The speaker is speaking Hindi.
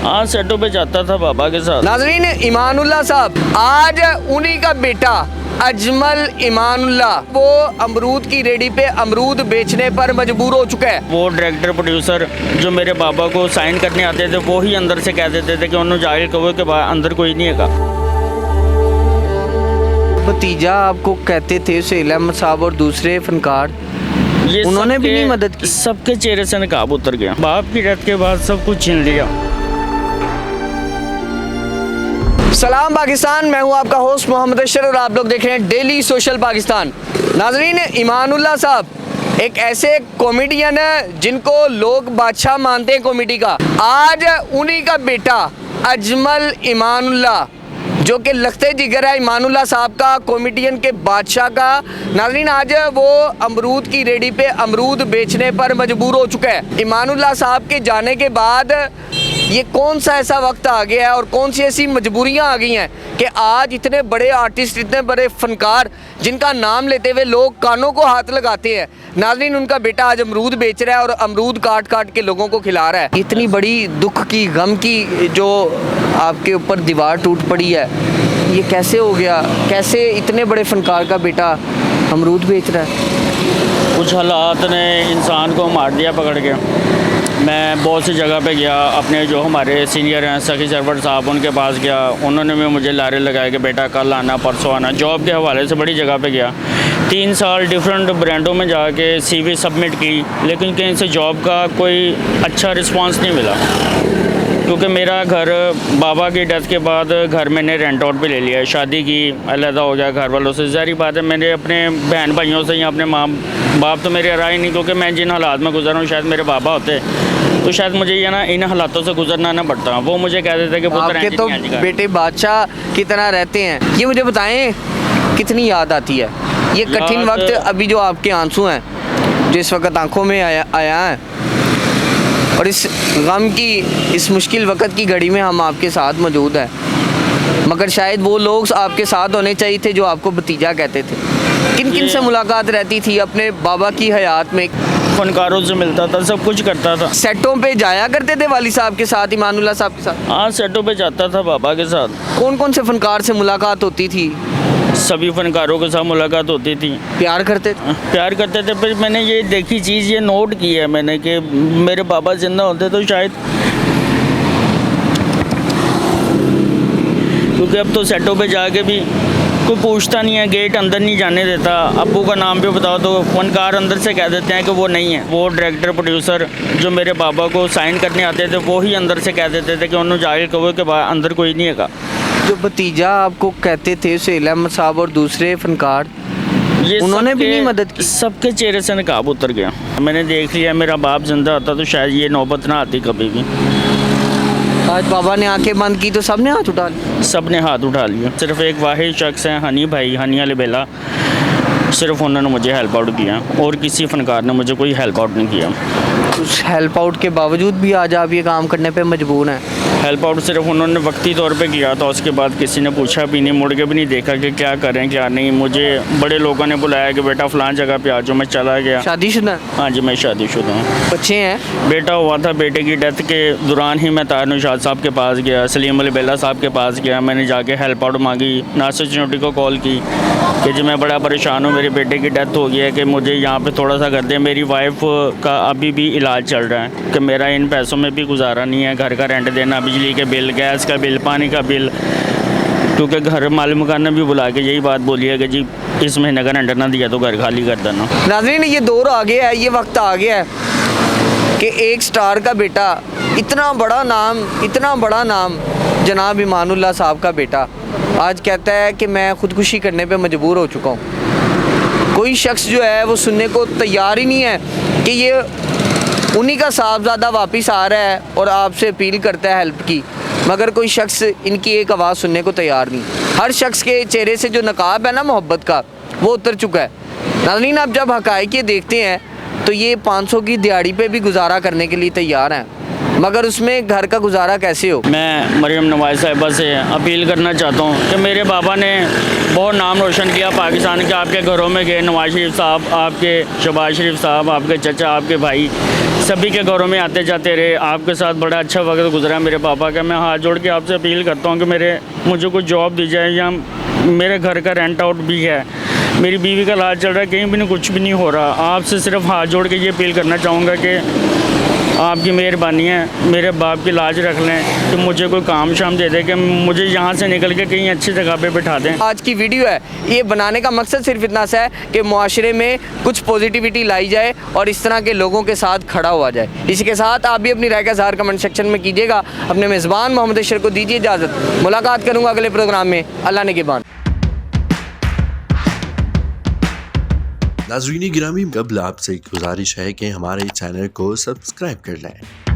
हाँ, सेटों पे जाता था बाबा के साथ। नाज़रीन, ईमानुल्लाह साहब, आज उन्हीं का बेटा अजमल ईमानुल्लाह वो अमरूद की रेडी पे अमरूद बेचने पर मजबूर हो चुका है। वो डायरेक्टर प्रोड्यूसर जो मेरे बाबा को साइन करने आते थे वो ही अंदर से कह देते थे कि उन्होंने जाहिर कहो कि अंदर कोई नहीं है। भतीजा आपको कहते थे सुहेल अहमद साहब और दूसरे फनकार, ये उन्होंने भी नहीं मदद की। सबके चेहरे से नकाब उतर गया। बाप की डेथ के बाद सब कुछ छीन लिया। सलाम पाकिस्तान, मैं हूं आपका होस्ट मोहम्मद अशर और आप लोग देख रहे हैं डेली सोशल पाकिस्तान। नाजरीन, ईमानुल्लाह साहब एक ऐसे कॉमेडियन है जिनको लोग बादशाह मानते हैं कॉमेडी का। आज उन्हीं का बेटा अजमल ईमानुल्लाह जो कि लखते जिगर है ईमानुल्लाह साहब का, कॉमेडियन के बादशाह का। नाज़रीन, आज वो अमरूद की रेडी पे अमरूद बेचने पर मजबूर हो चुका है। ईमानुल्लाह साहब के जाने के बाद ये कौन सा ऐसा वक्त आ गया है और कौन सी ऐसी मजबूरियां आ गई हैं कि आज इतने बड़े आर्टिस्ट, इतने बड़े फनकार जिनका नाम लेते हुए लोग कानों को हाथ लगाते हैं। नाज़रीन, उनका बेटा आज अमरूद बेच रहा है और अमरूद काट काट के लोगों को खिला रहा है। इतनी बड़ी दुख की, गम की जो आपके ऊपर दीवार टूट पड़ी है, ये कैसे हो गया? कैसे इतने बड़े फनकार का बेटा अमरूद बेच रहा है? कुछ हालात ने इंसान को मार दिया पकड़ के। मैं बहुत सी जगह पे गया, अपने जो हमारे सीनियर हैं सखी सरवर साहब, उनके पास गया। उन्होंने भी मुझे लारे लगाए कि बेटा कल आना, परसों आना। जॉब के हवाले से बड़ी जगह पे गया। 3 साल डिफरेंट ब्रांडों में जाके CV सबमिट की, लेकिन कहीं से जॉब का कोई अच्छा रिस्पांस नहीं मिला। क्योंकि मेरा घर बाबा की डेथ के बाद घर मैंने रेंट आउट पे ले लिया, शादी की, अलहदा हो गया घर वालों से। ज़ाहिर बात है, मैंने अपने बहन भाइयों से या अपने माँ बाप तो मेरे राय नहीं, क्योंकि मैं जिन हालात में गुजर रहा हूँ, शायद मेरे बाबा होते तो शायद मुझे ये ना इन हालातों से गुजरना ना पड़ता। वो मुझे कह देते कि आपके तो बेटे बादशाह की तरह रहते हैं। ये मुझे बताएं, कितनी याद आती है ये कठिन वक्त? अभी जो आपके आंसू हैं, जो इस वक्त आंखों में आया है, और इस गम की, इस मुश्किल वक्त की घड़ी में हम आपके साथ मौजूद हैं, मगर शायद वो लोग आपके साथ होने चाहिए थे जो आपको भतीजा कहते थे। किन किन से मुलाकात रहती थी अपने बाबा की हयात में? फनकारों से मिलता था, सब कुछ करता था। सेटों पे जाया करते थे वाली साहब के साथ, ईमानुल्लाह साहब के साथ? हाँ, सेटों पे जाता था बाबा के साथ। कौन कौन से फनकार से मुलाकात होती थी? सभी फनकारों के साथ मुलाकात होती थी। प्यार करते थे? प्यार करते थे। फिर मैंने ये देखी चीज़, ये नोट की है मैंने कि मेरे बाबा जिंदा होते तो शायद, क्योंकि अब तो सेटों पे जाके भी कोई पूछता नहीं है, गेट अंदर नहीं जाने देता। अब्बू का नाम भी बताओ तो फनकार अंदर से कह देते हैं कि वो नहीं है। वो डायरेक्टर प्रोड्यूसर जो मेरे बाबा को साइन करने आते थे वो ही अंदर से कह देते थे कि उन्होंने जाहिर कहो कि अंदर कोई नहीं है। जो भतीजा आपको कहते थे सुहेल अहमद साहब और दूसरे फनकार, उन्होंने भी नहीं मदद की। सबके चेहरे से नकाब उतर गया। मैंने देख लिया, मेरा बाप जिंदा होता तो शायद ये नौबत ना आती कभी भी। आज बाबा ने आंखें बंद की तो सबने हाथ उठा लिया। सबने हाथ उठा लिया। सिर्फ एक वाहिद शख्स है, हनी भाई, हनी वाले बेला, सिर्फ उन्होंने मुझे हेल्प आउट किया और किसी फनकार ने मुझे कोई हेल्प आउट नहीं किया। उस हेल्प आउट के बावजूद भी आज आप ये काम करने पे मजबूर हैं? हेल्प आउट सिर्फ उन्होंने वक्ती तौर पे किया था, उसके बाद किसी ने पूछा भी नहीं, मुड़ के भी नहीं देखा कि क्या करें क्या नहीं। मुझे बड़े लोगों ने बुलाया कि बेटा फ़लाँ जगह पे आ जाओ, मैं चला गया। शादीशुदा? हाँ जी, मैं शादीशुदा हूँ। बच्चे हैं? बेटा हुआ था। बेटे की डेथ के दौरान ही मैं तार निशाद साहब के पास गया, सलीम अली बेला साहब के पास गया। मैंने जाके हेल्प आउट मांगी, नासिर चिनोटी को कॉल की कि जी मैं बड़ा परेशान हूँ, मेरे बेटे की डेथ हो गई है, कि मुझे यहाँ पे थोड़ा सा कर दें। मेरी वाइफ का अभी भी इलाज चल रहा है कि मेरा इन पैसों में भी गुजारा नहीं है, घर का रेंट देना, बिजली के बिल, गैस का बिल, पानी का बिल। क्योंकि घर मालिक मकान ने भी बुला के यही बात बोली है कि जी इस महीने का रेंट ना दिया तो घर खाली कर देना। नाज़रीन, ये दौर आ गया है, ये वक्त आ गया है कि एक स्टार का बेटा, इतना बड़ा नाम जनाब ईमानुल्लाह साहब का बेटा आज कहता है कि मैं ख़ुदकुशी करने पे मजबूर हो चुका हूँ। कोई शख्स जो है वो सुनने को तैयार ही नहीं है कि ये उन्हीं का साहबजादा वापस आ रहा है और आपसे अपील करता है हेल्प की, मगर कोई शख्स इनकी एक आवाज़ सुनने को तैयार नहीं। हर शख्स के चेहरे से जो नकाब है ना मोहब्बत का, वो उतर चुका है। नाज़रीन, आप जब हक़ाइक़ ये देखते हैं तो ये 500 की दिहाड़ी पे भी गुजारा करने के लिए तैयार हैं, मगर उसमें घर का गुजारा कैसे हो? मैं मरियम नवाज साहिबा से अपील करना चाहता हूँ कि मेरे बाबा ने बहुत नाम रोशन किया पाकिस्तान के। आपके घरों में गए, नवाज शरीफ साहब, आपके शहबाज शरीफ साहब, आपके चचा, आपके भाई, सभी के घरों में आते जाते रहे। आपके साथ बड़ा अच्छा वक्त गुजरा मेरे पापा का। मैं हाथ जोड़ के आपसे अपील करता हूँ कि मुझे कुछ जॉब दी जाए, या मेरे घर का रेंट आउट भी है, मेरी बीवी का इलाज चल रहा है, कहीं भी नहीं, कुछ भी नहीं हो रहा। आपसे सिर्फ हाथ जोड़ के ये अपील करना चाहूँगा कि आपकी मेहरबानी है, मेरे बाप की इलाज रख लें, कि मुझे कोई काम शाम दे दे, कि मुझे यहाँ से निकल के कहीं अच्छी जगह पे बिठा दें। आज की वीडियो है, ये बनाने का मकसद सिर्फ इतना सा है कि मुआशरे में कुछ पॉजिटिविटी लाई जाए और इस तरह के लोगों के साथ खड़ा हुआ जाए। इसी के साथ आप भी अपनी राय का इज़हार कमेंट सेक्शन में कीजिएगा। अपने मेज़बान मोहम्मद अशरफ को दीजिए इजाज़त। मुलाकात करूँगा अगले प्रोग्राम में। अल्लाह ने के बाद। नाज़रीन गिरामी, कबल आपसे एक गुजारिश है कि हमारे चैनल को सब्सक्राइब कर लें।